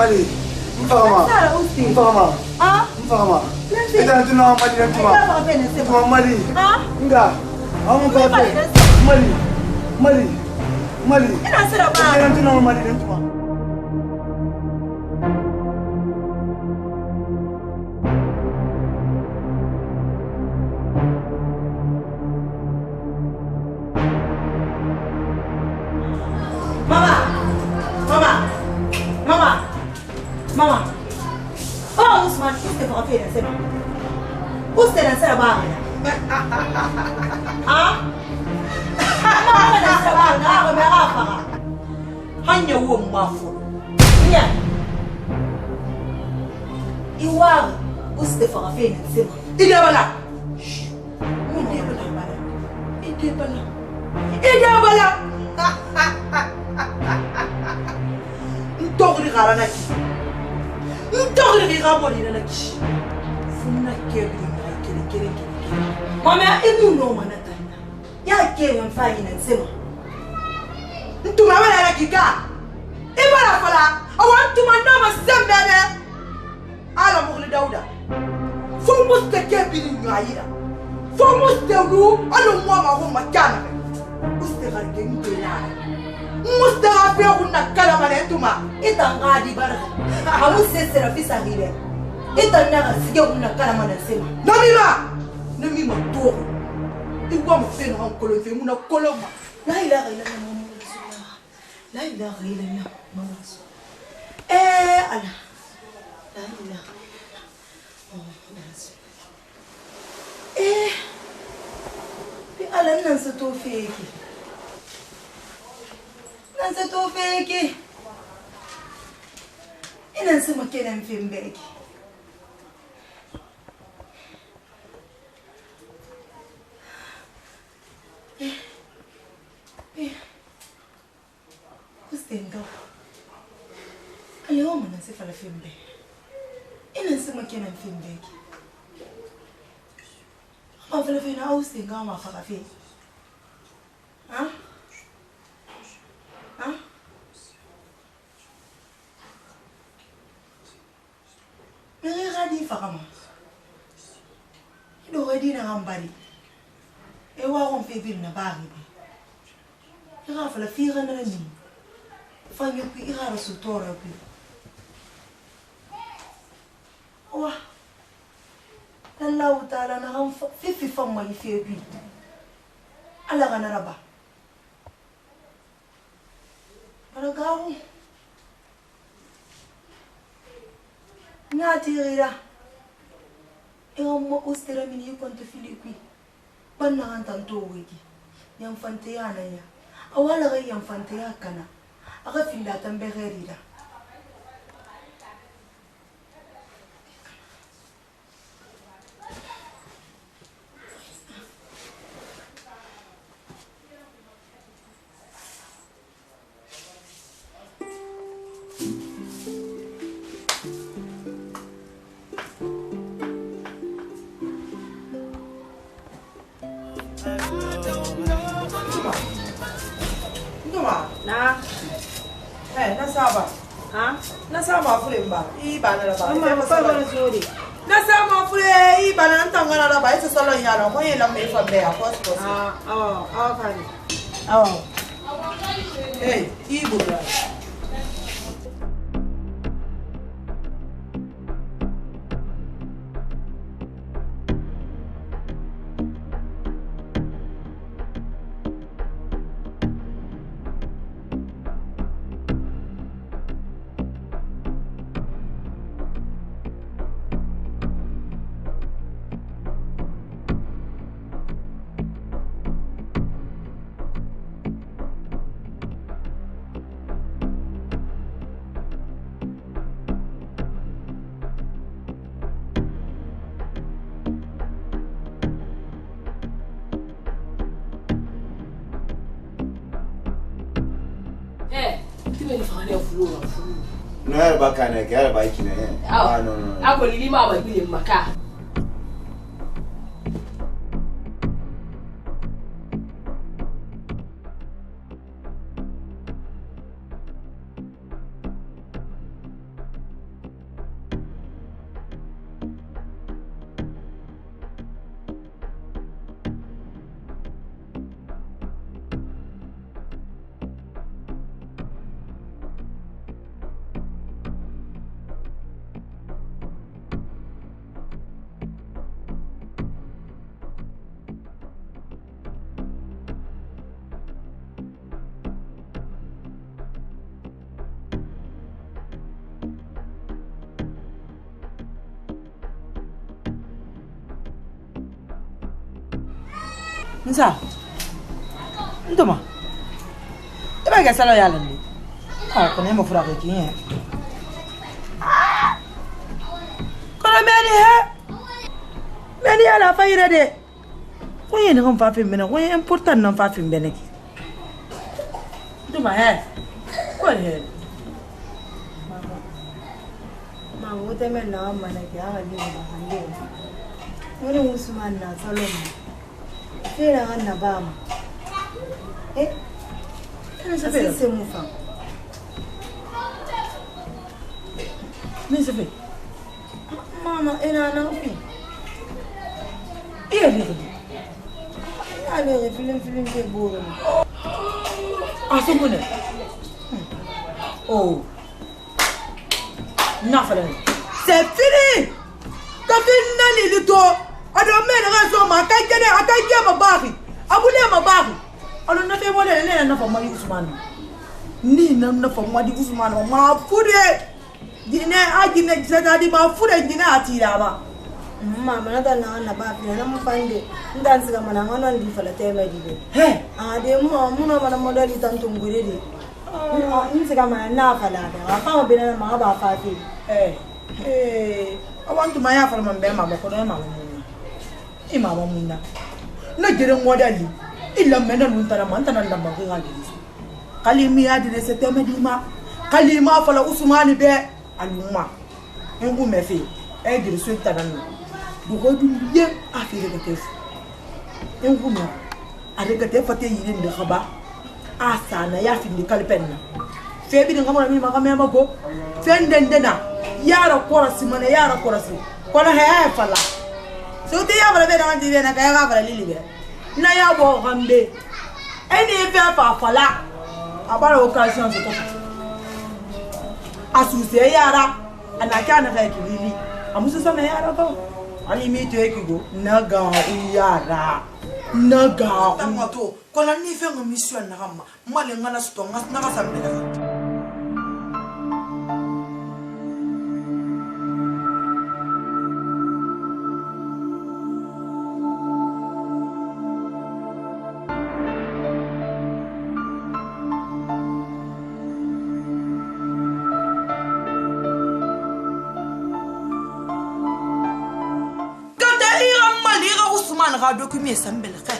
Mali. Mfama. Mfama. Ah? Mfama. Ita tuna Mali na tuma. Tuma Mali. Ah? Nga. Amu Mali. Mali. Mali. Mali. Ina sira ba. Ita tuna Mali na tuma. Mama. Oh, Usman, usted va a hacer ese man. Usted no se la va a hacer. Ah? Mama no se la va a hacer, me va a pagar. Hanya wo mafo. Nya. Iwa, usted va a hacer ese man. Ide bala. Ide bala. Ide bala. Ntogri garana ki. Ntogri gaboni na ki. Funa kebi na kere. Mama inu no manata. Ya ke mfa ina nsema. Ntuma wala na kika. Ibara fala. Awantuma ndama sembebe. Ala mugli dauda. Fumu kebi ni ngaira. Fumu stelu alo mwa ma ho makana. Uste garge ngela. Mustafa ya kuna kala manetuma itangadi baraka hamu sesera fisa hile itanaga sige kuna kala manasema namima to igwa mfeno hankolo fe muna koloma la ilaha illallah muhammadu rasulullah la ilaha illallah muhammadu rasulullah ala la ilaha illallah muhammadu rasulullah bi ala nan sa to feki Nansa to feki. Ina nsema kena mfimbeki. Ustenga. Alioma nansifa la fimbe. Ina nsema kena mfimbeki. Mafala fina au ustenga mafala fina. Ha? Hein? Mais regarde différemment. Il aurait dit na rambali. Et on fait ville na bari. Il a fait la fille na ni. Fanyo puis il a reçu tora puis. Ouah. Allah Ta'ala na ram fifi femme il fait puis. Allah na raba. Maragaw. Ngatirira. Mo ustera mini konto Filipi. Banna antanto wiki. Yam fante yana ya. Awala ga yam fante ya kana. Aga finda tambererira. Hey, Ibu. No, I back and I get a bike in a hand. Ah, no. I will leave my bill in my car. Nsa. Ndoma. Eba ga salo yala ni. Ah, ko ne mo fura ko kin. Kono meni he. Meni ala fa ire de. Ko yen ko fa fi mena, ko yen important non fa fi mbene ki. Ndoma he. Ko he. Ma wo te men na ma na ki aga ni ma hande. Wani Usman na salon. Fera na bama. C'est mon femme. Mais ça fait. Maman, elle a un enfant. Et elle est film qui est beau. Ah, c'est bon. Oh. Non, c'est fini. T'as fini le tour. Alors, mais raison, ma caille, ma barre. Aboulé ma barre. Alors, ne fais pas les nains, pas Usman. Ni na fa Madi Usman, ma foudé. Dîner à dîner, c'est-à-dire ma foudé dîner à Tiraba. Maman, na ba, na mo fande. Ndansi kama na ngana ndi fala tema dibe. He, de mo muna mana modali tanto ngurede. Nsi kama na fala da. Kama bina na ma ba fa ti. I want to my after my mama ko na mama. Mama muna. Na jere modali. Illa mena nuntara mantana lamba ko ngali. Kalimi ya dire seteme dima. Kalima fala Usmani be aluma. Ngu mefi. Dire sulta nan. Bugo biye afire de tef. Ngu ma. Areka te fate yire de khaba. Asana ya findi kalpenna. Febi de ngamona mi makamema go. Fendendena. Yara korasi mana yara korasi. Kola he fala. So te ya bala be na ndibe na kaya ga fala lilibe. Na ya bo gambe. Eni fe fa fala. Abara occasion se ko. Asuse yara anaka na ga kibili. Amusu sama yara ba. Ali mi te kigo naga yara. Naga tangoto. Kola ni fe ngo mission na gama. Male ngana sto ngas na ga sabela. Document sambel kha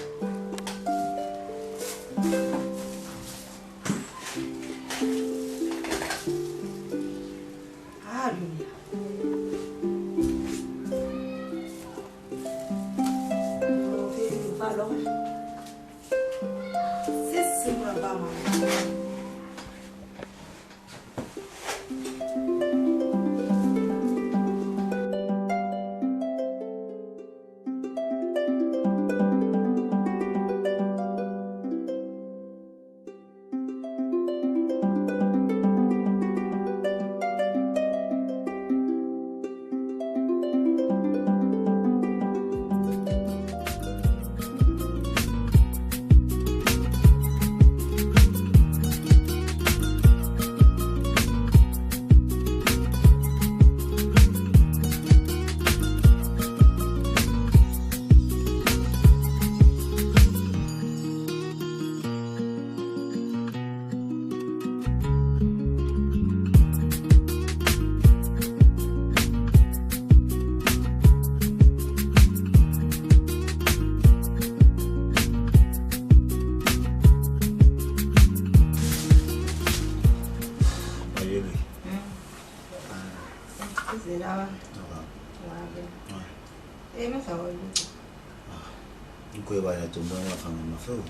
Tumbo ya fanga mafeu.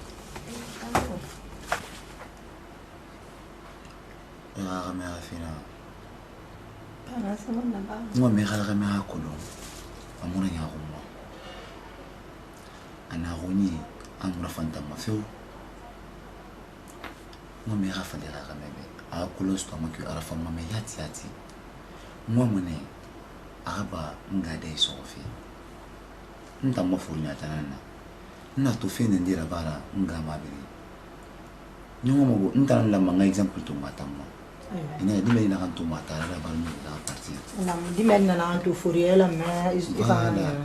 Ya kama afina. Pana sama namba. Mwa mekhala kama hakolo. Amuna ya gumma. Ana goni amuna fanta mafeu. Mwa mekhala fandela kama be. Akolo sto makyo arafa mama yati. Mwa mune araba ngade sofi. Nta mafunya tanana. Na to fene ndira bara ngama biri nyongo mo ntan la manga example to matamma ina dimel ina kan to mata la barmi la parti na dimel na to furiela mais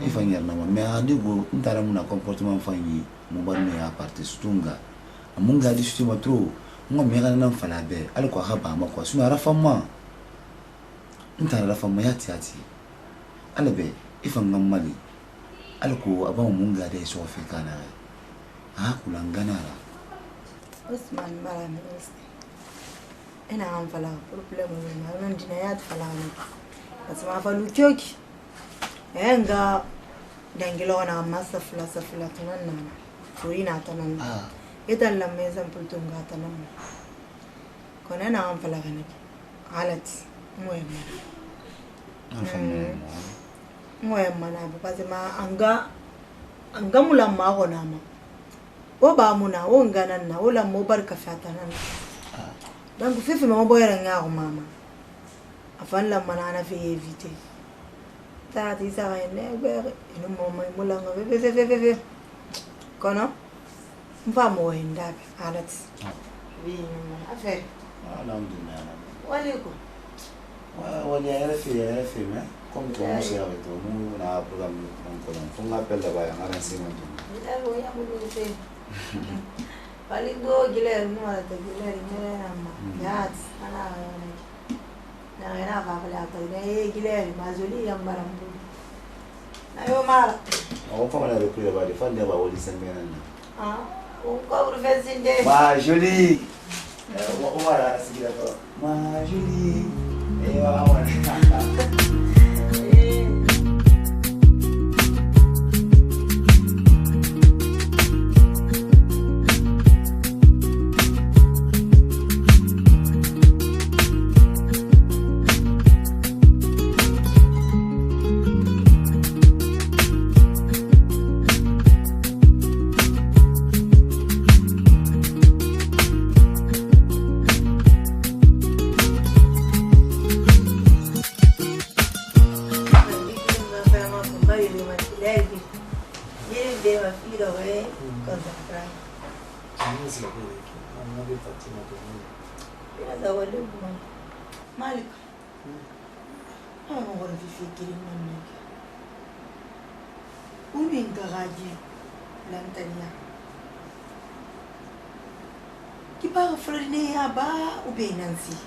ifanya na me adigo ntara muna comportement fanyi mo barmi ya parti stunga amunga di stima tro mo me kana na fala be alko haba makwa suna rafamma ntara rafamma yati alabe ifanga mali alko abamu munga de so fi kana kulangana la Usman mara ina an fala problem ne nan dinayat fala ne asma fa lutyoki enga dangilo na masa fla tanana to ina tanana idan lamme zan fito ga tanana kona na an fala ne halat moyemma na because ma anga mulamma gona ma o ba muna o nganan na o la mo barka fatanan donc fifi ma boyera nga ko mama afan la manana fi éviter ta ti sa ne ber ino mo mai mulanga ve kono mfa mo enda alat vi affaire alhamdulillah waleko wali RFI mais comme toi on sait avec toi nous na programme on appelle là-bas en renseignement ya mo Bali go giler mo ala giler nyere ama yat ana na era va pala ta ne giler mazoli yambarambu na yo mala on fa mala recruter ba de fa de ba woli sembena on ko urfezinde ma joli o mara sigira to ma joli wa Malik. On va vérifier mon où est garage l'antania qui part freiner à bas ou bien Nancy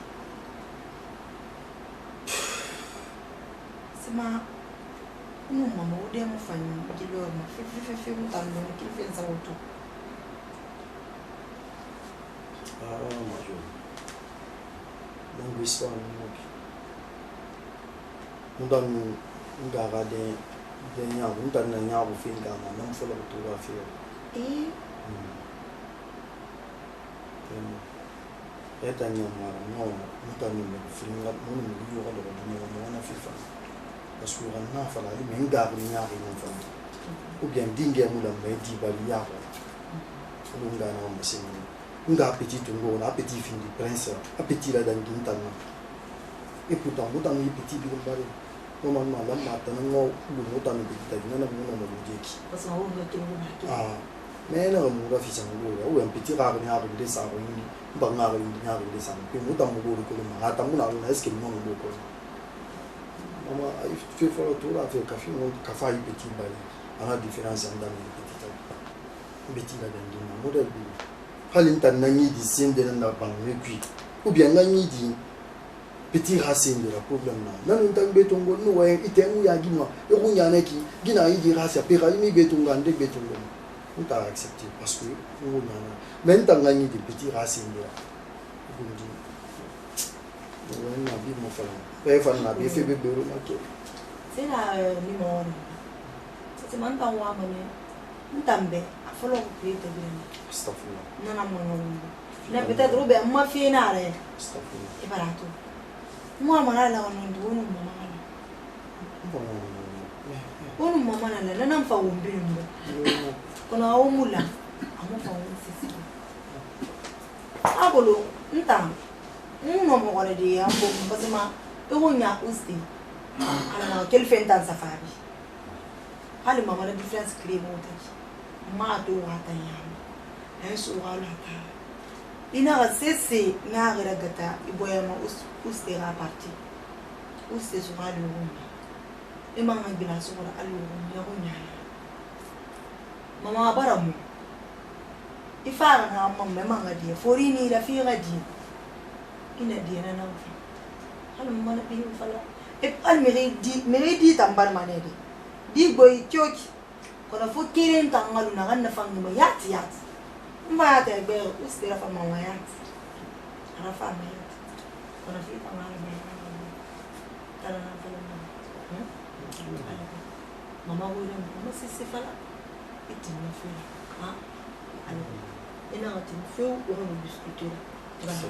c'est ma non maman ou des mon famille qui leur m'a fait mon talon qui fait ça autour donc histoire nous donne une garade de nya nous donne un nya au fin gama non faut le retour à faire et nya mara non nous donne le film là nous nous y aura de on a fait ça parce que on a fait la mais garde nya non famille ou bien dingue mu la mais di bali ya ko nous ngana mo sini nga petit ngo na petit fin du prince a petit la dans gintana et pourtant nous dans les petits bi bari normalement la mata ngo lu no tan bi ta na mo no mo jeki parce que on va te mais na mo ga fi sa ngo o un petit rare ni ha de sa ni ba nga ga ni nya ga de sa pe mo ta mo go ko ma ta mo na na est-ce que non mo ko mama il fait faire le tour avec café mo café petit bari a différence dans les petit la dans gintana modèle bi halin tan nangi di sende na bang rekui ou bien nangi di petit racine de la problème na nan tan betongo no wa itengu ya ginwa e kunya neki gina yi di racia pe rali betongo ande betongo on t'a accepté parce que on na men tan nangi di petit racine de la bundi on na bi mo fala pe fa na bi fe be bero na ke c'est la limon c'est man tan wa mane ntambe follow create bien astaghfirullah non na peut-être robe ma fina re astaghfirullah e barato moi mara la on ndo no mama ono mama na na mfa wombe ndo kuna omula amofa wonsisi abolo nta uno mo gole di ambo mbasema ewonya usti ala na quel fait dans safari hali mama la difference créer montage ma do wata yana eso wala ta Ina c'est na regata iboyama ustera parti. Uste sur le room. Et maman bila sur la room. Maman baramu. Ifara na maman dia forini la fira dia. Ina dia na nafi. Halo mama bi fala. E al meredi tambar manede. Di boy chochi. Kona fo kiren tangalu na ganna fangi ma yati. Ma te be ustera fa mama yati. Ana fa ma yati. Kona fi tangalu na. Tara na fala. Mama wira mama sisi fala. Iti na fela. Ah. Alo. Ina ngati feu o no discuter. Ina ngati.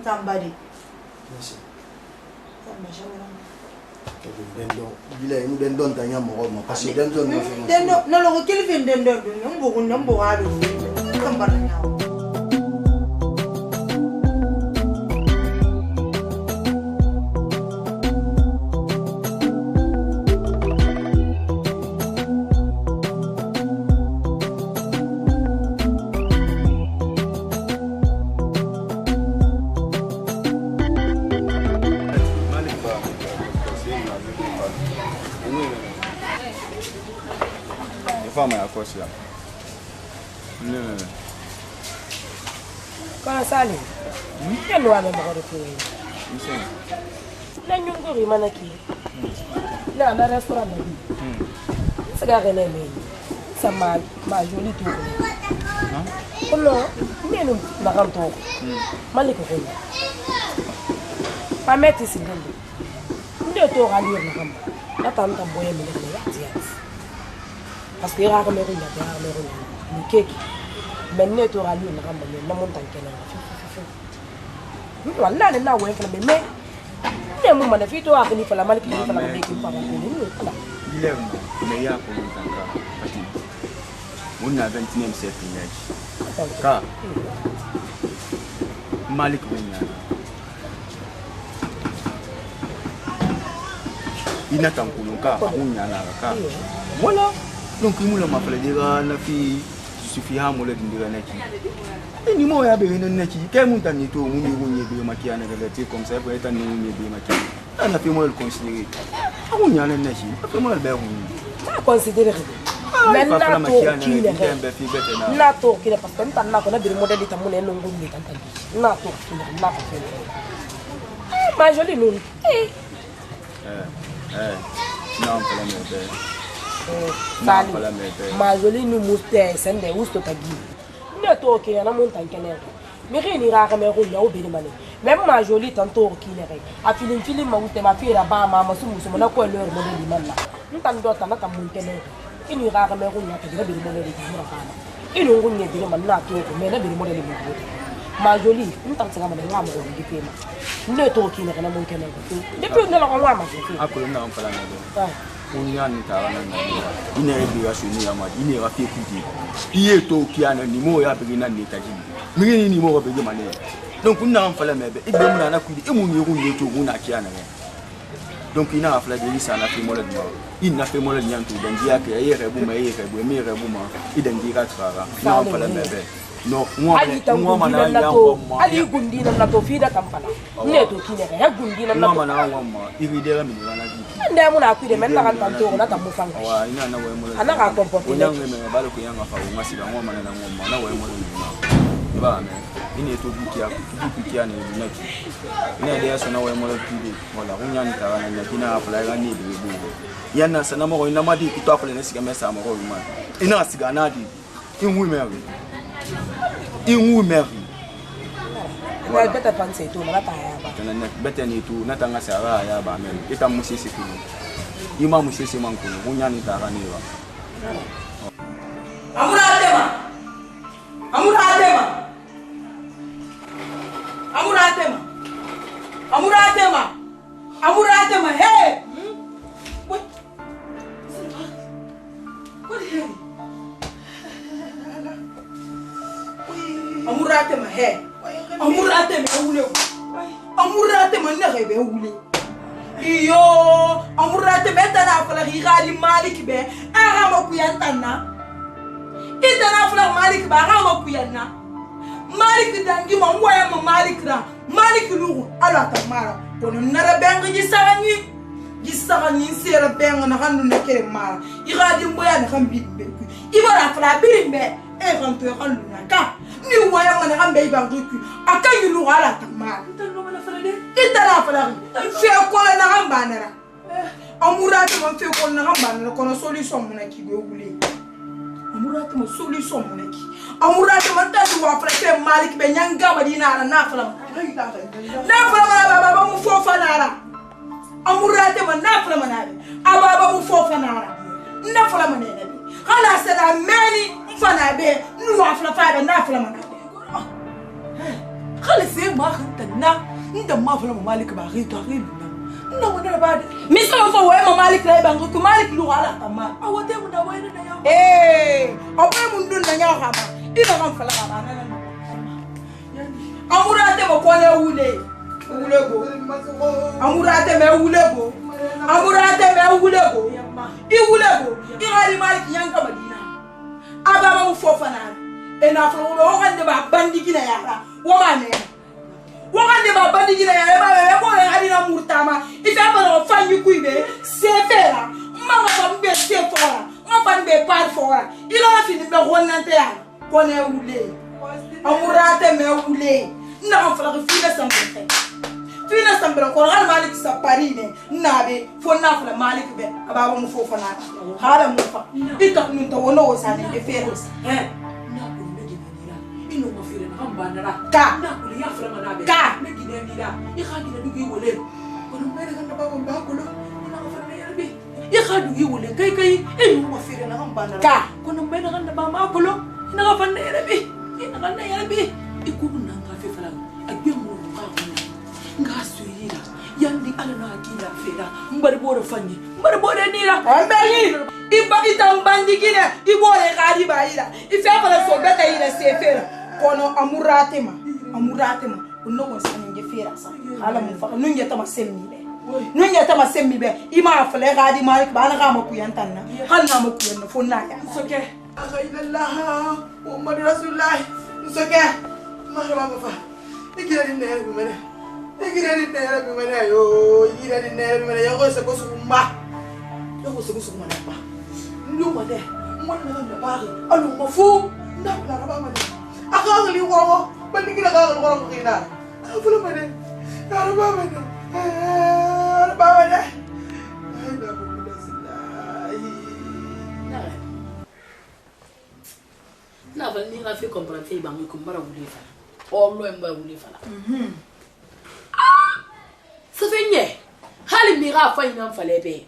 Somebody. Yes. Fama ya kosia. Kana sali. Yalo ame magoro ko. Nse. Na nyungo ri manaki. Na na restaurant na bi. Saga gele me. Sama ma joli to. Ha? Kono menu magam to. Maliko ko. Pameti singendo. Ndio to gali na kamba. Na tanta boye me le yati. Parce que rare me runya de rare me runya ni keki menne to rali na kamba na montan kenan walla ne na we fala me ne mu mana fito akini fala maliki ni fala me ki fala ko ni kala Ile me ya ko montan ka ati mun na 29e siècle ni ka Malik runya ina tankunuka runya na ka wala donc il m'a appelé dire na fi suffit ha mo le dire na ki ni mo ya be na ki ke mun tan ni to mun ni wonye be makia na galati comme ça pour être ni wonye be makia na fi mo le considérer mun ya na ki fi mo le be wonye ta considérer men na to ki le na to ki le parce que tan na ko na bir modèle tan mun en ngum ni tan tan na to ki na ko fe ma joli non non pour la me Sali, ma jolie nous mouster, c'est des oustos tagi. Ne to ki na montagne kener. Mi ri ra ka me ro ya obi ni mane. Même ma jolie tantôt ki le re. A film ma ute ma fira ba ma sumu na ko leur modèle man la. Ntan do ta na ta mun kener. Ini ra ka me ro ya ta bi modèle ki ra ba. Ini ngun ne bi man na to ko me na bi modèle mi. Ma jolie, ntan tsinga mane ngam ro di pema. Ne to ki na mun kener. Depuis ne la ko ma ma. Akolo na on pala na. Unya ni tara na ina ebi ya shuni ya madi ina ra fi kuti iye to kiana ni mo ya begi na ni taji mi ni mo begi mane donc on na fala mebe e be mu na kudi e mu ni ru ni to mu na kiana ne donc ina afla de lisa na fi mo le mo ina fi mo le nyanto den dia ke ye rebu ma ye rebu mi rebu ma iden dira trara na fala mebe no mo mana ya ko ali gundi na to fi da kampala ne to kine ya gundi na mo mana wa ma iridera mi na di nde mu na kwide men la kan to na ta mu fanga wa ina na we mo ana ka komporte ina ngeme ba lo ko yanga fa wo masiba ngo mana na ngo na we mo ni ba me ini to bukia ni na ki ina de so na we mo pide wala unya ni tara na kina afla ga ni de bu yana sana mo ina madi ku to afla na siga mesa mo ko ma ina siga na di inwu meri wala beta panse to na ta ya ba tana beta ni tu na tanga sara ya ba men ita musisi ku ima musisi man ku unya ni tara ni ba Amuratema, hey! What? What the hell? Amuratema, hey! Amuratema, ule. Amuratema, ne rebe ule. iyo amurate betana fala gari malik be ara ma kuyantanna itana fala malik ba ara ma kuyanna malik dangi ma moya ma malik ra malik lu ala tamara kono nara benga gisagani sera benga na hanu na kere mara igadi moya na hambi be ku ibara fala birimbe e kan to kan lu na ka ni waya mana hambe ibangu ku akayi lu ala tamara itana fala fe ko na hambanera amurate man fe ko na hambanera kono solution mona ki be wule amurate man solution mona ki amurate man ta wa frate malik be nyanga madina na fala baba mu fofa nara amurate man na fala manare ababa mu fofa nara na fala manene hala sera meni mfana be nu wa fala fa na fala manare خلص ما خنتنا انت ما فلان مالك باغي تغيب انت وانا بعد مش عارفه وين مالك لا يبانك مالك لو على تمام او ده من وين يا ابي من دون يا خما اذا ما فلا انا امورات ما كون ولego امورات ما ولego iwulego irali malik yanka madina ababa mu fofana ena flo wo hande ba bandigina yara wogande ba bandigina yara ba be ko le adina murtama ifa ba fanyi kuibe sefera mama ba mbe sefora mama mbe par fora ilo fini be wonante ya kone wule amurate me wule na fala fina sambre ko gal malik sa parine nabe fo na fala malik be ababa mu fofana hala mu fa ita nun to wono wosane de feros ino mafire na ambandara ka na kuli ya fara manabe ka me ginendira i khagina dugi wole kono mere kan baba mbakolo ina ko fara yarbi i khadugi wole kai ino mafire na ambandara ka kono mere kan baba mbakolo ina ko fara yarbi ina kan yarbi ikubuna ngafe fara agbe mu ka ngasuyira yandi alana akila fera mbari bora fanyi mbari bora nira ambeyi iba itambandigine ibore gadi bayira ife fara so beta ira sefera kono amurate ma unno wasani ngefera sa hala mu fa nunye tama semmi be ima fale gadi malik bana ga ma kuyantanna halna ma kuyanna fonna ya soke akhaylallah muhammad rasulullah soke ma ga ma fa ikira ni ne bu mena yo ko se ko sumba ba ndu ma de mo na na ba alu ma fu na ba ma de akali wo ba ni kila ka ko kina afu ma de ara ba ma de ay ba na ba ni ga fi comprendre ba mo ko mara wuli fa o lo en ba wuli fa la ça fait nie hali mira fa ina fale be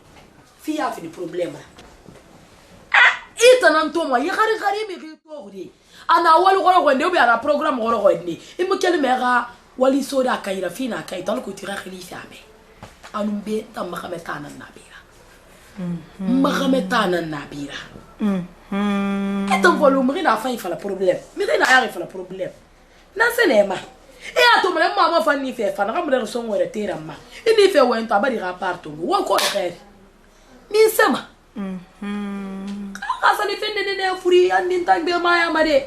fi ya fi problème ita nan to mo yi gari mi ri to ri ana wal goro nde obi ana programme goro ni imu kel mera wali soda kayira fina kay tan ko tira khalifa ame anumbe tam mahametana nabira ita volume ri na fa la problème mi ri na ya fa la problème na senema e ato mele mama fa ni fe fa na kamle so ngore tera ma ini fe wen to abadi rapport to wo ko khair mi sama asa ni fende ne furi andi ntangbe ma ya ma de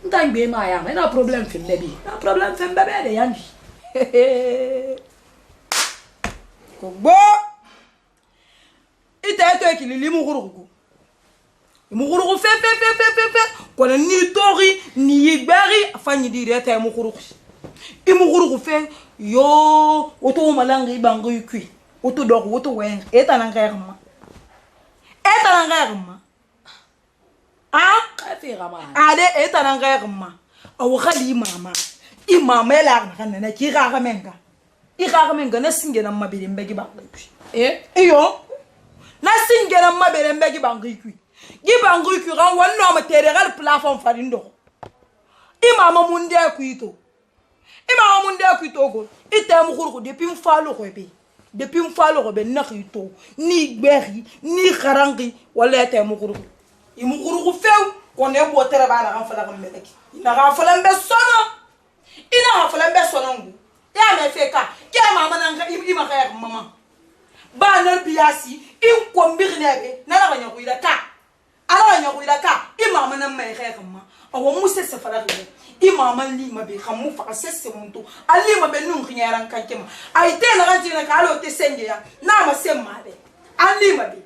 ntangbe ma ya ma na problem fe nebi na problem fe bebe de yandi ko bo ita to ekili mu gurugu fe ko ni tori ni yigbari afanyi dire ta mu gurugu imugurugu fe yo oto malanga ibango yukui oto dog oto wen eta nangerma ade eta nangerma aw khali mama imama ela kana ki gaga menga na singena mabiri mbegi bango iyo na singena mabiri mbegi bango yukui gibango yukui ran wanno ma tere gal plafond farindo imama munde kuito ima munde kuitogo item khurku depuis mfalo be nakhito ni gberi ni kharangi wala item khurku imu khurku few ko ne bo tere bana kan fala kan meleki ina ga fala mbe sono ngu ya me feka ke mama nanga ima khayak mama ba na biasi in ko mbirnebe na la nya kuida ka ala nya kuida ka imama na mai khairma awo musse safara be imama li mabe khamu fa sesse muntu ali mabe nun khiyaran kankema ay te la ganti na kalo te senge ya na ma semma be ali mabe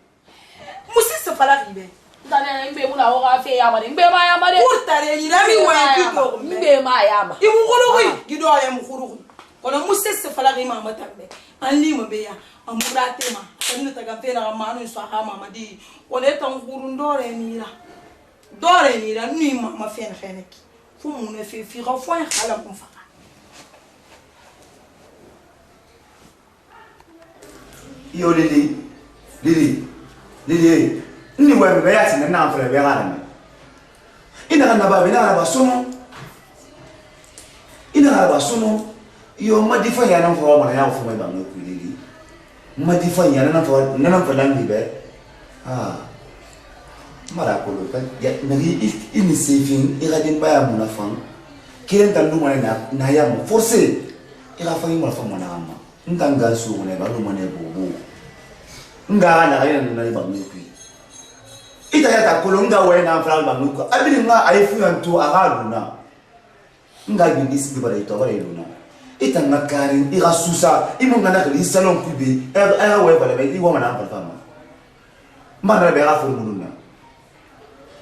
musse safara be ndane mbe muna ho gafe ya mane mbe ma ya mane urtare ni la mi wa kido mbe ma ya ma imu khulugi gido ya mu khulugi kono musse safara imama tambe ali mabe ya amurate ma kanu taga pena manu swaha mama di one tan gurundore mira dore mira ni mama fen kheneki fu mun fe fi rafo en khala kun fa yo lili ni wa be ya tin na afre be gara me ina kana ba bina ba sono ina ba sono yo madifa ya nan fo ma ya fo me ba no ku lili madifa ya nan fo lan di be mara ko lo kan ya nagi ini sefin ira din ba ya munafan kiren tan lu na ya mo forcer ira fa mo fa mo na ma ntanga su ne ba lu mo ne bobo nga na ga na ba mi ku ita ya ta ko nga we na fra ba mu ko abini nga ai fu yan to aga luna nga bi dis bi ba ito ba luna ita nga karin ira susa imo nga na li salon ku bi era we ba le i wo na ba fama mana be ra fu luna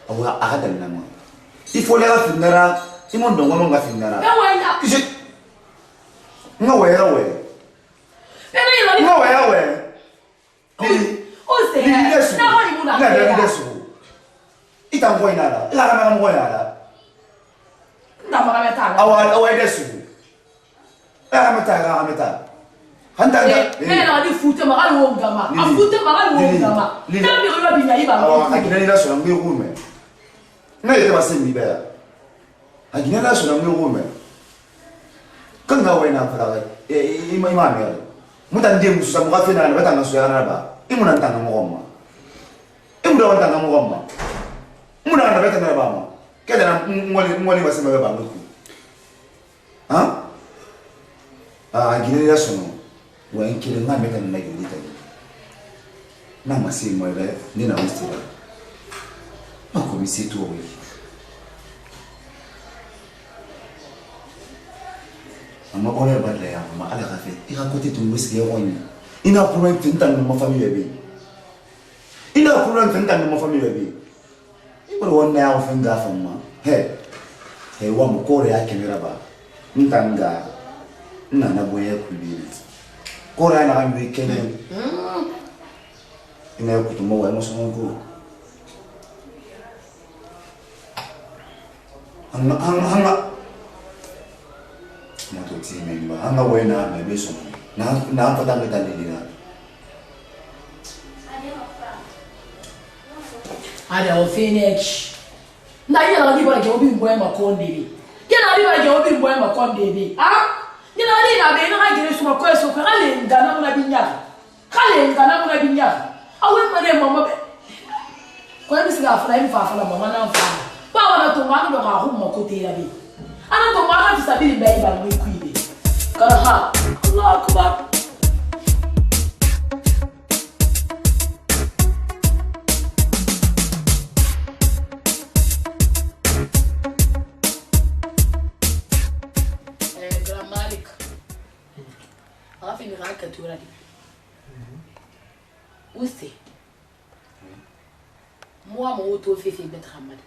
awa aga na ma il faut les raffinera imo ndongo nga finera nga we ya we ita ngoi nada ila kama ngoi nada ndama kama tanga awa desu kama tanga hantanga na di futa magal wo ngama afuta magal wo ngama na mi ko binya iba awa akina ni naso ngi rume na ite basembi ba akina naso ngi rume kanga wena fara ima me muta ndiye mususa mugafe na batanga so yana ba imuna ntanga ngoma imura wantanga ngoma muna na beta na ba ma keda na ngoli basema ba nguku gine ya sono wa nkile na meta na ngilita na masimo ile ni na mstira mako misitu wewe ama ole badla ya ma ala gafe ira kote tu mwiski ya woni ina problem tintan no famille be ina problem tintan no famille be ibro wonna ya ofenga fama he wa mukore yake miraba ntanga na boye kuliri kora na ambi kenya ina kutumo wa mo songo anga moto timemba anga wena mebeso na pata metandilina ada ofenex na yela di ba ke obi mboy makonde bi yela di ba ke obi mboy makonde bi yela di na be na gire suma ko so ka le ngana na binya awe mare mama be ko bi siga fala mi fa fala mama na fa ba wana to ma ndo ka hu makote ya bi ana to ma na fisabili be ba no ikuibe kara ha Allah akbar Malik afini raka turadi uste moi mo auto fait betramad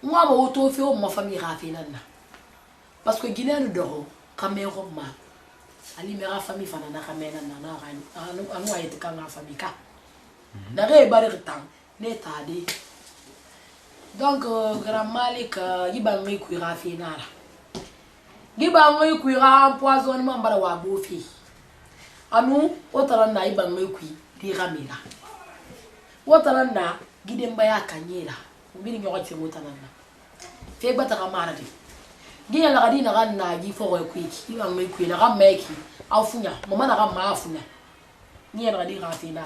moi mo auto fait ma famille rafinana parce que Guinée doro Cameroun ma ali mera famille fanana kamena na anu ayete kanga famille ka na re bari tan ne tade donc grand Malik yibangi ku rafinana gibangi ku empoisonnement bara wa bofi anu otara na ibangi ku di ramira otara na gidemba ya kanyera mbiri nyoti otara na fe gbata kamara di ginya la gadina ganna gi fo ko ku ibangi ku na gameki afunya mama na gamma afunya ni na gadi ratina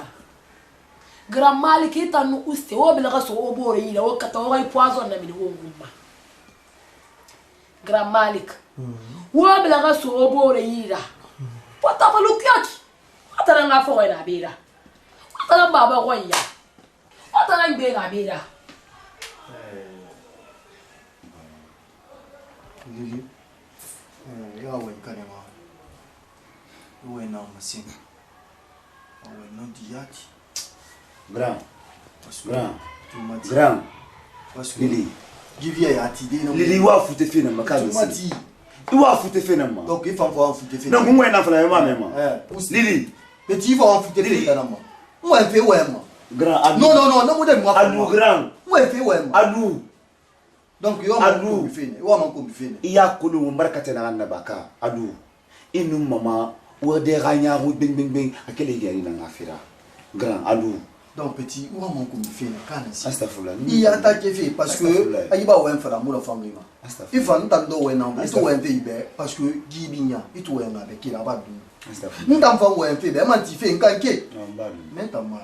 grand Malik tanu uste o bila gaso obore ila o kata o poison na mi wo ngumma grand Malik wa bila gaso obore ila pota balukyaki Atara nga fo na bira. Atara baba ko ya. Atara ngbe na bira. Lili. Ya we kanema. We na masin. We no diati. Grand. Grand. Tumati. Grand. Parce que Lili. Givia ya tidi no. Lili wa fute fe na makazi. Tumati. Wa fute fe na ma. Donc il faut en foutre fait. Non, moi na fala ma même. Lili. Petit va en foutre fait na ma. Moi fait ouais ma. Grand Adou. Non, non, modèle moi. Adou grand. Moi fait ouais ma. Adou. Donc yo ma ko bi fene. Yo ma ko bi fene. Iya kulu mbarakate na ngana baka. Adou. Inu mama ou de ranya ou bing bing bing akele yari na ngafira. Grand Adou. Donc petit ou ma ko bi fene kana si. Astafurlah. Il y a ta fait parce que ayiba ouais fala mo la famille ma. Il faut ntando ouais na. Il to ouais be parce que gibinya, il to ouais na be ki la ba du. Astafurlah. Ntamfa ouais fe be man ti fe nkanke. Non ba. Mentama.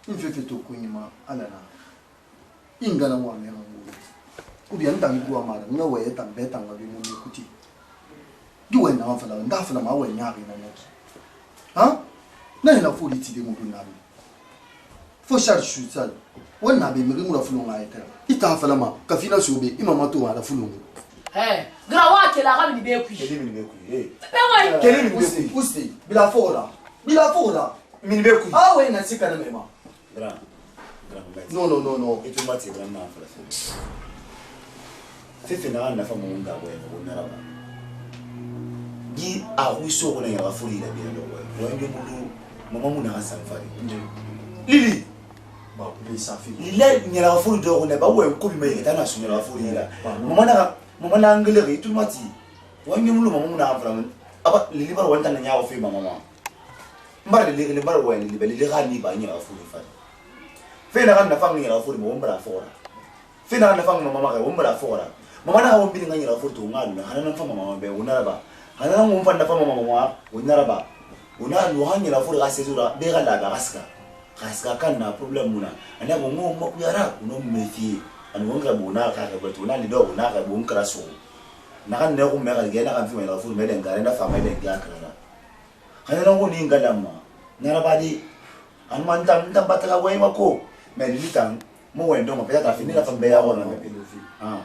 Il fait tout kunyima alana. Ingana wa me ngo. Ou bien ntangi kwa mara nga we tambe tanga bi mo kuti. Duwe na fala nda fala ma we nyaari na nyaki. Hein? Na ina fo liti de mo du nabi. Fo charge chutal. Wa na be mi mo la fulo nga etera. Ita fala ma ka fina sobe imama to wa la fulo. Grawa ke la ga ni be ku. Kele mi be ku. Be wa. Kele mi be ku. Usti. Bila fora. Bila fora. Mi be ku. Ah we na sika na mema. Grand. Non. Et tu m'as dit vraiment en fait. C'est na na fa mo nda we ko na raba. Gi a wiso ko na ya furi da bi na we. Ro ngi mulu mama mu na sanfari. Lili. Ba ku sa fi. Lili ni la furi do ko na ba we ko bi me ta na su ni la furi la. Mama na ngele tu m'as dit. Wa ngi mulu mama mu na afra. Aba Lili bar wanta na nyawo fi mama. Mbar Lili bar wa Lili ba Lili ga ni ba ni la furi fa. Fena kan na fangi la furi mo mbra fora. Fena kan na fangi mama ga mbra fora. Mama na won bi ngani la furi to ngalu na hanan fa mama be wona ba. Hanan mo fa na fa mama mama wona ba. Wona lu hangi la furi ga sezura be ga la ga gaska. Gaska kan na problem muna. Ana mo mo mo kuyara no mefi. An wonga bona ka ga beto na lido na ga bon kra so. Na kan ne ko me ga ga na kan fi me la furi me den gare na fa me den ga kra. Hanan ngo ni ngalamma. Na ba di an man tam bataka way mako. Mais lui tant moi ouais donc peut-être à finir la femme bien avant ah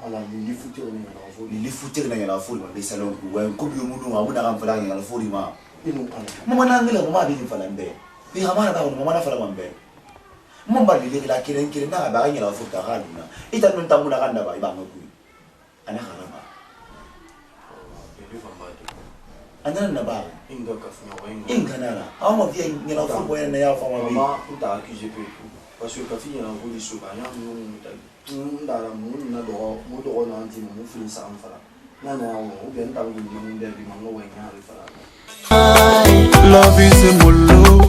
ala Lili foutre ni la fo. Lili foutre na la fo ba salon ouais ko bi mu no amuna kan fala la fo ma Inu ala. mama na ngela mama bi fala mbe bi amana ba mama na fala mbe mama ba Lili la kiren na ba ga la fo ta ga na ita nun tamuna kan da ba ba ngku ana khala ba ana na ba Inga ka fnya wa inga na ama via ngela fo bo na ya fa ma bi mama uta accusé pe. Parce que kafi yana ngoli so ba ya mu mu ndala mu na do na anti mu fi sa am fala. Na na o bien ta ngoli mu nde bi mango wa nya ri fala. La vie c'est mollo.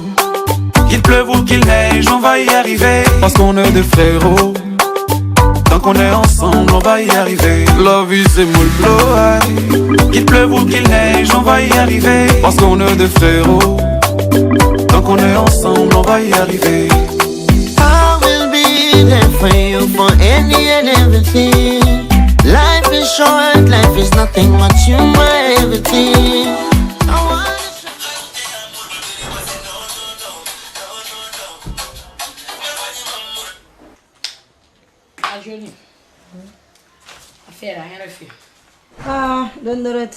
Qu'il pleuve ou qu'il neige, on va y arriver. Parce qu'on est des frérots. Tant qu'on est ensemble, on va y arriver. La vie c'est mollo. Qu'il pleuve ou qu'il neige, on va y arriver. Parce qu'on est des frérots. Tant qu'on est ensemble, on va y arriver. There for you for any and everything. Life is short, life is nothing but you my everything. Jolie. Affaire, rien à faire. Ah, dondoret.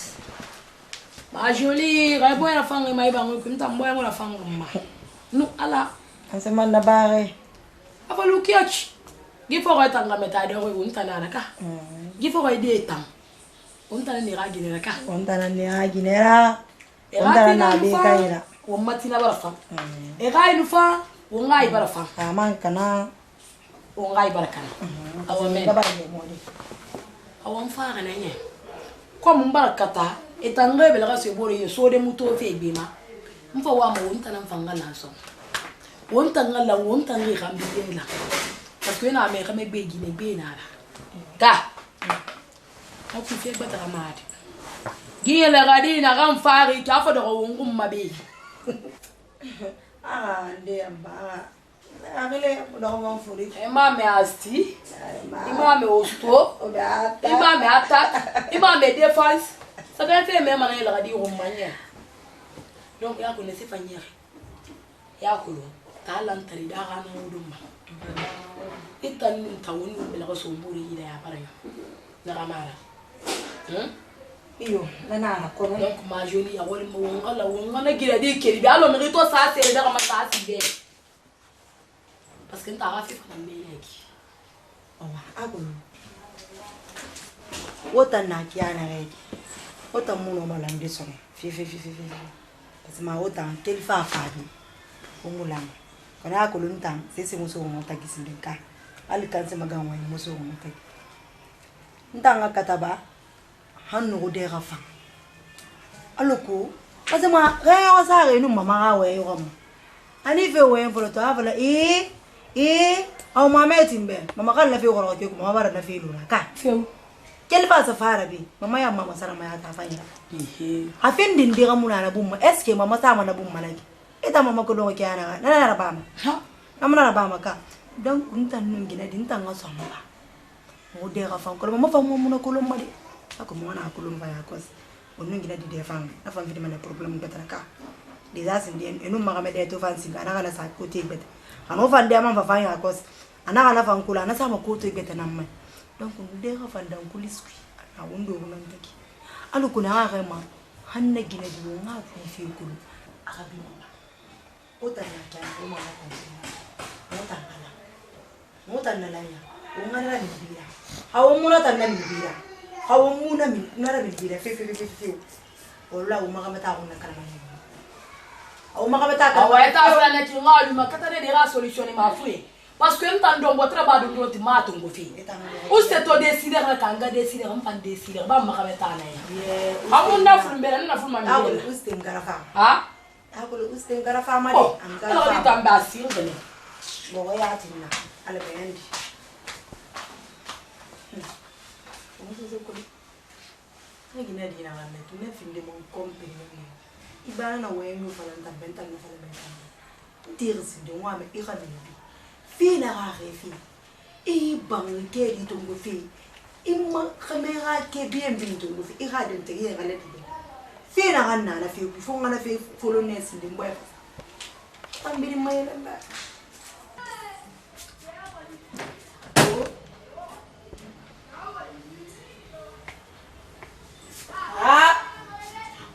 Ma jolie, rebo ya fanga mai bango kunta mboya ngona fanga ma. No ala. Ansema na bare. Avalu kiachi. Gifo ko tanga metade ko unta na ka. Gifo ko ide tam. Unta ni ra ginera ka. Ontana ni aginera. Ontana na be kaira. O matina barafa. E ga inufa, o ngai barafa. Aman kana. O ngai barakana. Awa men. Gaba ne modi. Awa mfa na nye. Ko mbarakata etanga bela ka se bore ye so de muto fe bima. Mfa wa mo unta na mfanga na so. Wonta ngala wonta ngi gambi dela. Parce que na me kame be gine be na la. Ga. Aku fe bata ramadi. Giye la gadi na gam fari ka fa da wongum mabe. Ah, nde amba. Agile do mo furi. E ma me asti. Ima me osto. Ima me attack. Ima me defense. Ça fait me ma la gadi romania. donc ya ko ne se fanyere ya ko lo ta lan tari da ga na udumba itan tawun bela ko somburi ida ya para na ramara iyo nana ko no donc ma joli ya wol mo ngala wona gira di keri bi alo mi to sa sere da ma sa si be parce que nta ga fi fa me yaki agolo wota na kiana re wota muno malande so fi parce que ma wota telfa fadi ongulama kana agolo ntan sese muso ngota kisindenka ali kanse maganwa muso ngota ntanga kataba hanno go de gafa aloko parce ma ga yo sa re no mama ga we yo mo ani fe we en photo avala au mama etimbe mama kan la fi goro ke mama bara na fi lura ka feu quel va se faire bi mama ya mama sara ma ya ta fanya afin din dira muna na bumma est-ce que mama ta mana bumma lagi ita mama ko do ke ana na ba ma ha amna na ba ma ka donc untan nun gina din tan ngaso ma mo de ga fan ko mama fa mo muna ko lo ma de ako mo na ko lo ba ya ko onun gina di de fan na fan fi de mana problème ko tan ka déjà c'est bien enu ma ga me de to fan si ana kana sa ko te bet ano fan de ma fa fan ya ko ana kana fan kula na sama ko to bet na ma donc de ga fan dan kuliswi ana wondo nan take alu kuna ga ma hanna gina di wo nga fu fi kulu aka bi ma o ta na ta ko ma ko mo ta na la ya o nga na ni bira hawo muna ta na ni bira hawo muna mi na ra ni bira fi o la o ma ga mata ko na kana o ma ga mata ka wa ta fa na ti ngalu makata de la solution ma fui parce que ntando ngo trabalho do ti mato ngo fi o se to décider na kanga décider on pan décider ba ma ga mata na ya amuna fumbela na fuma mi agolo uste ngarafa ha agolo uste ngarafa ma de angara fa tamba singene mo ya tinna ala bendi ngina dina ngana tuna finde mon compagnie ne ibana na wenu fala ndabenta na fala benta ntirisi de wa me ikhabi fi na ga refi e bang ke di tongo fi imma khamera ke bien bin tongo fi ikha de te ye gale di fi na ganna na fi fo ngana fi folones ndi mboy tambiri mayela ba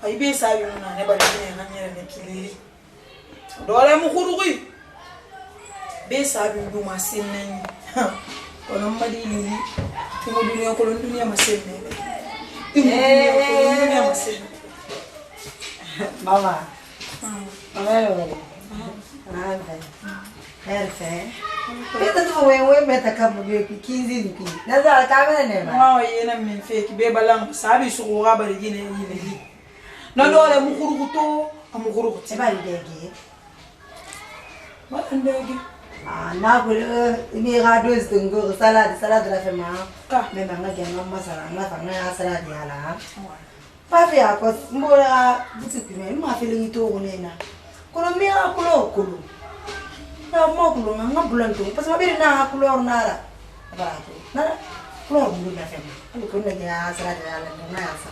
ay be sa yo na ne ba de na nyere ne kiliri dole mu khurugui be sa bi du masinne kono mbadi lili timo dunia ko lon dunia masinne dunia masinne mama perfect beta tu wewe beta kama bibi kinzi ni kinzi naza kamera ne ma mama yena min feki be balang sabi su ko gabari gine yine na dole mu khuruguto amu khuruguti ba ndege ba ndege na ko ni radio stungo salade la fema ka me manga gena masala na fanga ya salade ala pa fi akos mbora buti me ma fi li to onena kono mi akulo kulo na mo kulo nga bulanto parce que ma na akulo nara ba ko na kulo mu na fema ko ne ya salade ala na ya sa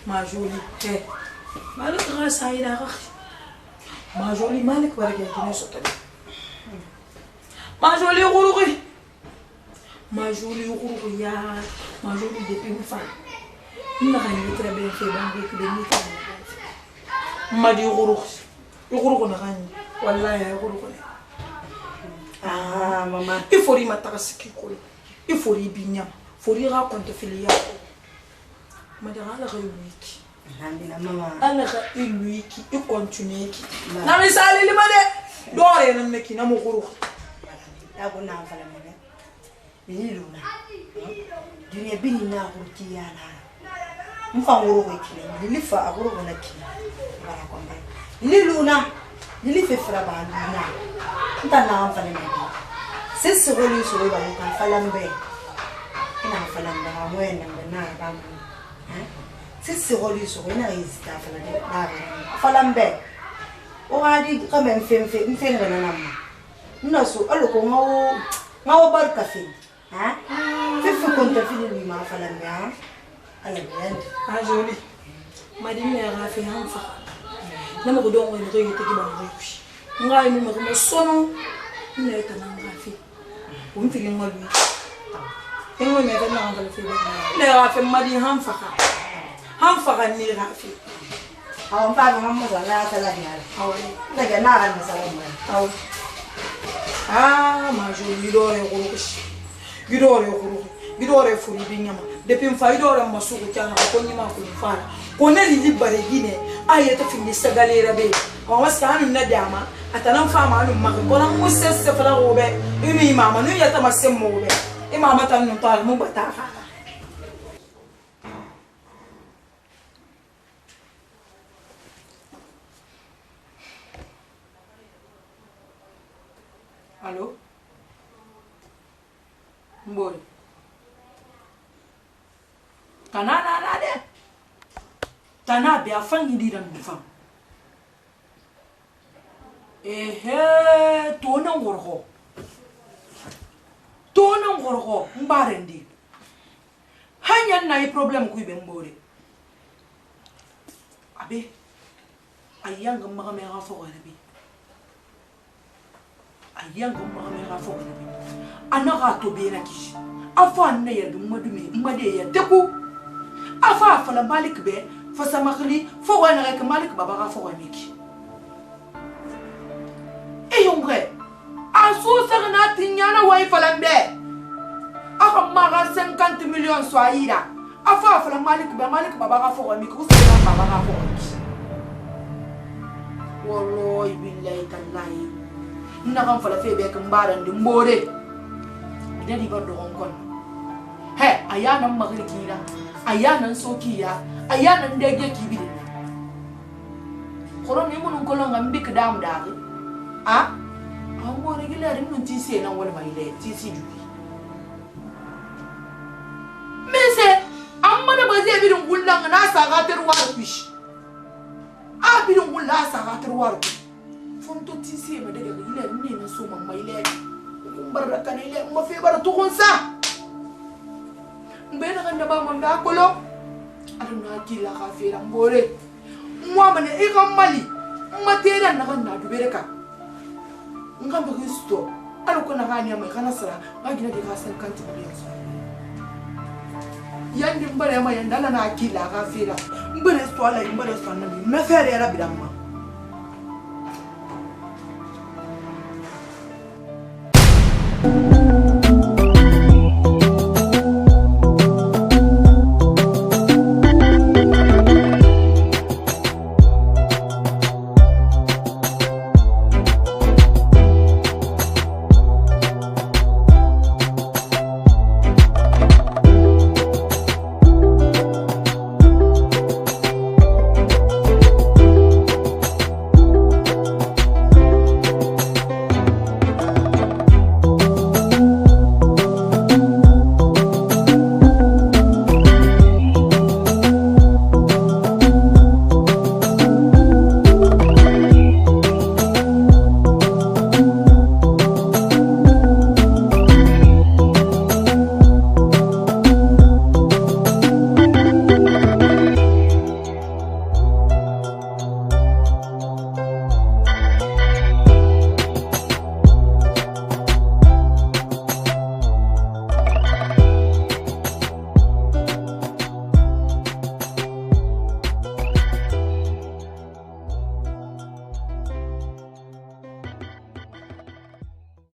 ma jolie eh malik rasa ida rakh ma jolie malik barke dina sotale ma jolie gurugui ya ma jolie depuis une femme ina gani très bien fait ban bi de ni tan ma di gurugui na gani wallahi ya gurugui mama il faut ri matakasiki ko il faut ri binya faut ri raconter filia madara la réussite alhamdulillah mama ala ka iluiki i continue ki na misali li made dore nan neki na mu guru ya ko na fala mene ni luna dunia bini na kurti yana mfa nguru ko kile ni fa aguru ko na kile bara ko mba ni luna ni fe fra ba luna nta na fala mene sisi goli so ba ka fala mbe ina fala mbe ha mwena na ba sisi goli so ina hesita fala de ba fala mbe o hadi kama mfe ngana namma naso aloko ngawo barka fi ha fifi konta fi ni ma fala mbe ha Ah joli. Madine a fait un fa. Na mo do ngwe ngi te ki ba ngwe. Ngai ni mo sono. Ni eta na ngafi. Un fili ngolu. Engwe me ta na ngala fi. Le ra fe madine han fa ka. Han fa ka ni ra fi. Aw fa ma mo la ta la ni ala. Aw ni ga na ran sa mo. Aw. Ah ma joli do e goroshi. Gidore goro. Gidore furi binyama. Depuis mfa idore masuku cyana ko nyima ko mfana. Ko ne li bare gine ayeta findi sagalera be. Wa wasanu na dama atana mfa ma anu maka ko nan musesse fala robe. Imi mama nu yata masemmo be. Imama tan no tal mu bataka. Allô? Mbori. Kanana de. Tana be afangi dira mfam. Tona ngorgo. Tona ngorgo mbarendi. Hanya na problem ku ibe mbori. Abe. Ayanga magame gafo garabi. Ayanga magame gafo garabi. Anaka to be na kishi. Afa na ya dumadume mbade ya teku. Afa fala malik be fa samakli fo wana rek malik baba ga fo wamiki e yongre aso sagna tinyana way fala be aka maga 50 millions so ayira afa fala malik baba ga fo wamiki usala baba ga fo wamiki wallahi billahi tallahi na kan fala fe be kan baran di mbore ida di godo honkon he ayana magli kira ayana sokiya ayana ndege kibiri koron ni mun ko longa mbik dam daagi mo regular mun tisi na wala mayle tisi dubi mese amma da baze birin gullan na saga terwar fish birin gulla saga terwar fonto tisi ma daga ile ne na so man mayle kumbar da kanile ma fe bar tukunsa mbena kan ba man da kolo aduna kila khafira mbore mwa mane mali matera na kan na dubereka ngamba kristo aluko na ganya mai kana sara magina de kasan kanti biyanso yandi mbare ma yanda na kila khafira mbere sto ala mbere sto na me fere rabbi damma